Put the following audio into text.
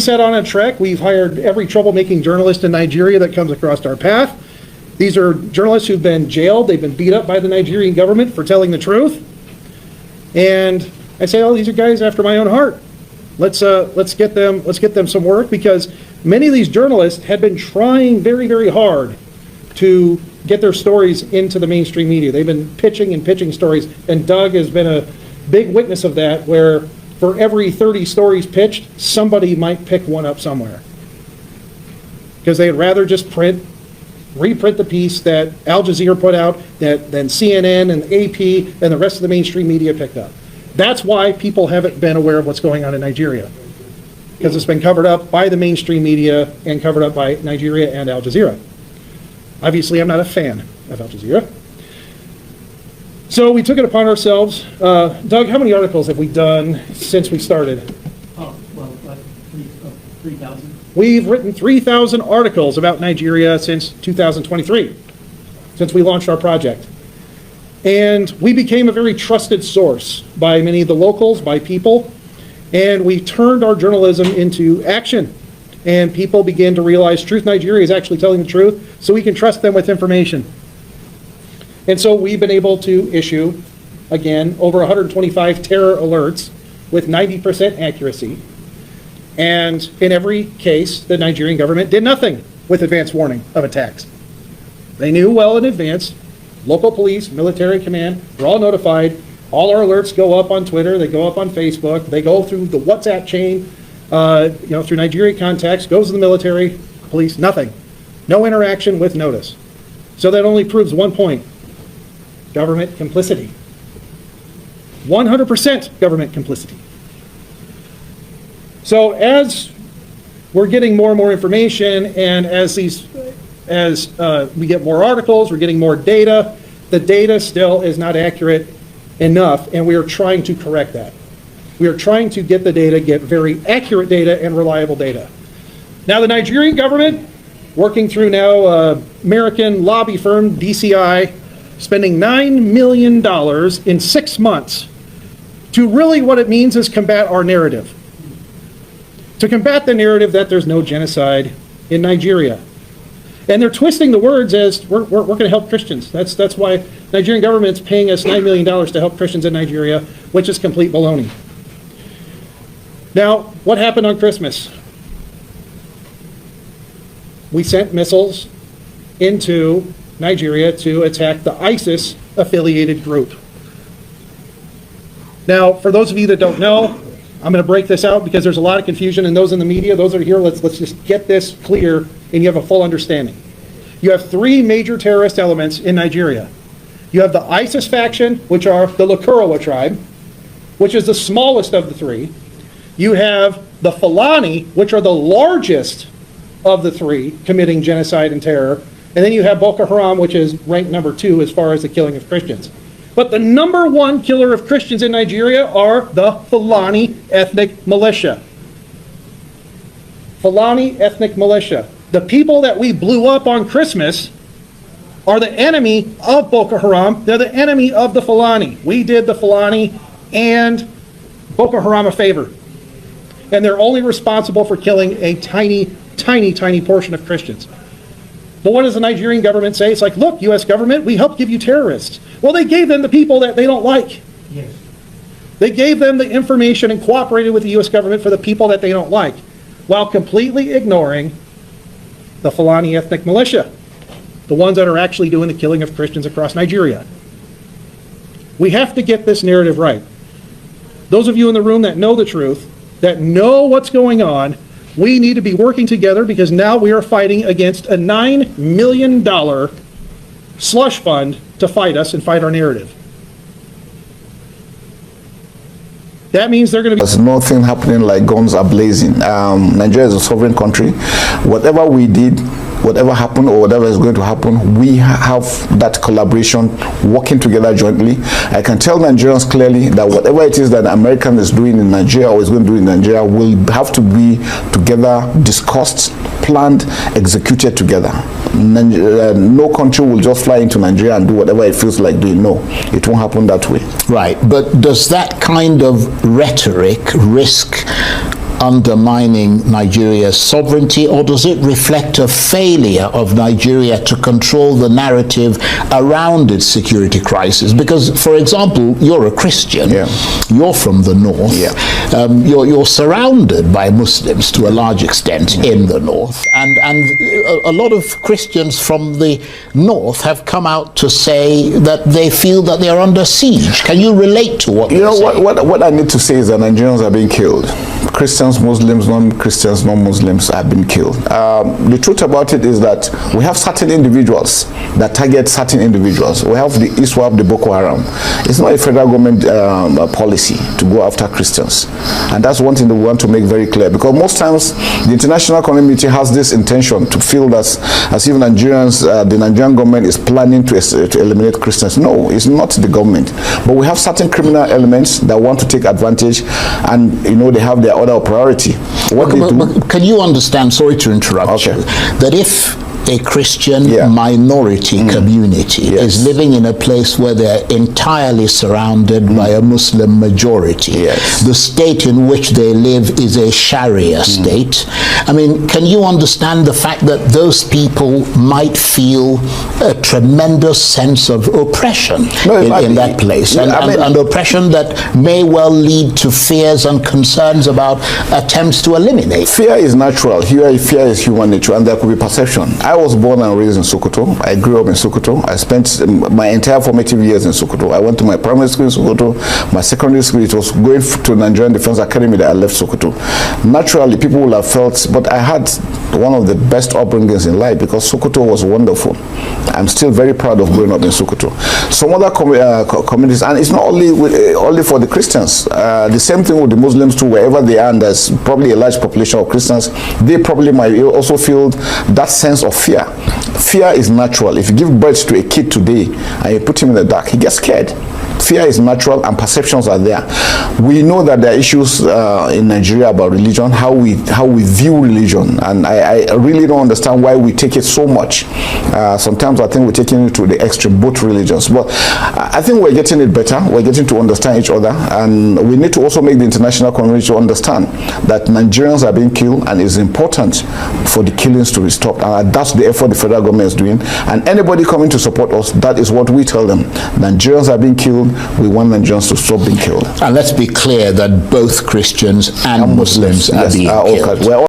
set on a trek. We've hired every troublemaking journalist in Nigeria that comes across our path. These are journalists who've been jailed. They've been beat up by the Nigerian government for telling the truth. And I say, oh, these are guys after my own heart. Let's get them some work, because many of these journalists had been trying very, very hard to get their stories into the mainstream media. They've been pitching stories, and Doug has been a big witness of that, where for every 30 stories pitched, somebody might pick one up somewhere. Because they'd rather just reprint the piece that Al Jazeera put out than CNN and AP and the rest of the mainstream media picked up. That's why people haven't been aware of what's going on in Nigeria, because it's been covered up by the mainstream media and covered up by Nigeria and Al Jazeera. Obviously, I'm not a fan of Al Jazeera. So we took it upon ourselves. Doug, how many articles have we done since we started? Oh, well, 3,000. We've written 3,000 articles about Nigeria since 2023, since we launched our project. And we became a very trusted source by many of the locals, by people, and we turned our journalism into action. And people began to realize Truth Nigeria is actually telling the truth, so we can trust them with information. And so we've been able to issue, again, over 125 terror alerts with 90% accuracy. And in every case, the Nigerian government did nothing with advance warning of attacks. They knew well in advance. Local police, military command, were all notified. All our alerts go up on Twitter, they go up on Facebook, they go through the WhatsApp chain, through Nigeria contacts, goes to the military, police, nothing. No interaction with notice. So that only proves one point: government complicity. 100% government complicity. So as we're getting more and more information, and as we get more articles, we're getting more data, the data still is not accurate enough, and we are trying to correct that. We are trying to get the data, get very accurate data and reliable data. Now the Nigerian government, working through now American lobby firm DCI, spending $9 million in 6 months to really what it means is combat our narrative. To combat the narrative that there's no genocide in Nigeria. And they're twisting the words as we're going to help Christians. That's why the Nigerian government's paying us $9 million to help Christians in Nigeria, which is complete baloney. Now, what happened on Christmas? We sent missiles into Nigeria to attack the ISIS-affiliated group. Now, for those of you that don't know, I'm going to break this out because there's a lot of confusion, and those in the media, those that are here, let's just get this clear and you have a full understanding. You have 3 major terrorist elements in Nigeria. You have the ISIS faction, which are the Lakurawa tribe, which is the smallest of the 3. You have the Fulani, which are the largest of the 3, committing genocide and terror. And then you have Boko Haram, which is ranked number 2 as far as the killing of Christians. But the number 1 killer of Christians in Nigeria are the Fulani ethnic militia. Fulani ethnic militia. The people that we blew up on Christmas are the enemy of Boko Haram. They're the enemy of the Fulani. We did the Fulani and Boko Haram a favor. And they're only responsible for killing a tiny, tiny, tiny portion of Christians. But what does the Nigerian government say? It's like, look, U.S. government, we helped give you terrorists. Well, they gave them the people that they don't like. Yes. They gave them the information and cooperated with the U.S. government for the people that they don't like, while completely ignoring the Fulani ethnic militia, the ones that are actually doing the killing of Christians across Nigeria. We have to get this narrative right. Those of you in the room that know the truth, that know what's going on, we need to be working together, because now we are fighting against a $9 million slush fund to fight us and fight our narrative. That means they're going to be... There's nothing happening like guns are blazing. Nigeria is a sovereign country. Whatever we did, whatever happened or whatever is going to happen, we have that collaboration, working together jointly. I can tell Nigerians clearly that whatever it is that the American is doing in Nigeria or is going to do in Nigeria will have to be together, discussed, planned, executed together. No country will just fly into Nigeria and do whatever it feels like doing. No, it won't happen that way. Right, but does that kind of rhetoric risk undermining Nigeria's sovereignty, or does it reflect a failure of Nigeria to control the narrative around its security crisis? Because, for example, you're a Christian, you're from the north, you're surrounded by Muslims to a large extent in the north, and a lot of Christians from the north have come out to say that they feel that they're under siege. Can you relate to what they're saying? What I need to say is that Nigerians are being killed. Christians, Muslims, non-Christians, non-Muslims have been killed. The truth about it is that we have certain individuals that target certain individuals. We have the ISWAP, the Boko Haram. It's not a federal government policy to go after Christians. And that's one thing that we want to make very clear, because most times the international community has this intention to feel that as if Nigerians, the Nigerian government is planning to eliminate Christians. No, it's not the government. But we have certain criminal elements that want to take advantage, and they have their order of priority. But can you understand, sorry to interrupt you, that if a Christian minority community is living in a place where they're entirely surrounded by a Muslim majority, the state in which they live is a Sharia state, I mean, can you understand the fact that those people might feel a tremendous sense of oppression in that place, and oppression that may well lead to fears and concerns about attempts to eliminate? Fear is natural. Fear is human nature, and there could be perception. I was born and raised in Sokoto. I grew up in Sokoto. I spent my entire formative years in Sokoto. I went to my primary school in Sokoto. My secondary school, it was going to Nigerian Defense Academy that I left Sokoto. Naturally, people will have felt, but I had one of the best upbringings in life because Sokoto was wonderful. I'm still very proud of growing up in Sokoto. Some other communities, and it's not only for the Christians. The same thing with the Muslims too, wherever they are, and there's probably a large population of Christians, they probably might also feel that sense of fear. Fear is natural. If you give birth to a kid today and you put him in the dark, he gets scared. Fear is natural, and perceptions are there. We know that there are issues in Nigeria about religion, how we view religion, and I really don't understand why we take it so much. Sometimes I think we're taking it to the extreme, both religions. But I think we're getting it better. We're getting to understand each other, and we need to also make the international community to understand that Nigerians are being killed, and it's important for the killings to be stopped. And that's the effort the federal government is doing. And anybody coming to support us, that is what we tell them. Nigerians are being killed. We want Nigerians to stop being killed. And let's be clear that both Christians and Muslims are being killed.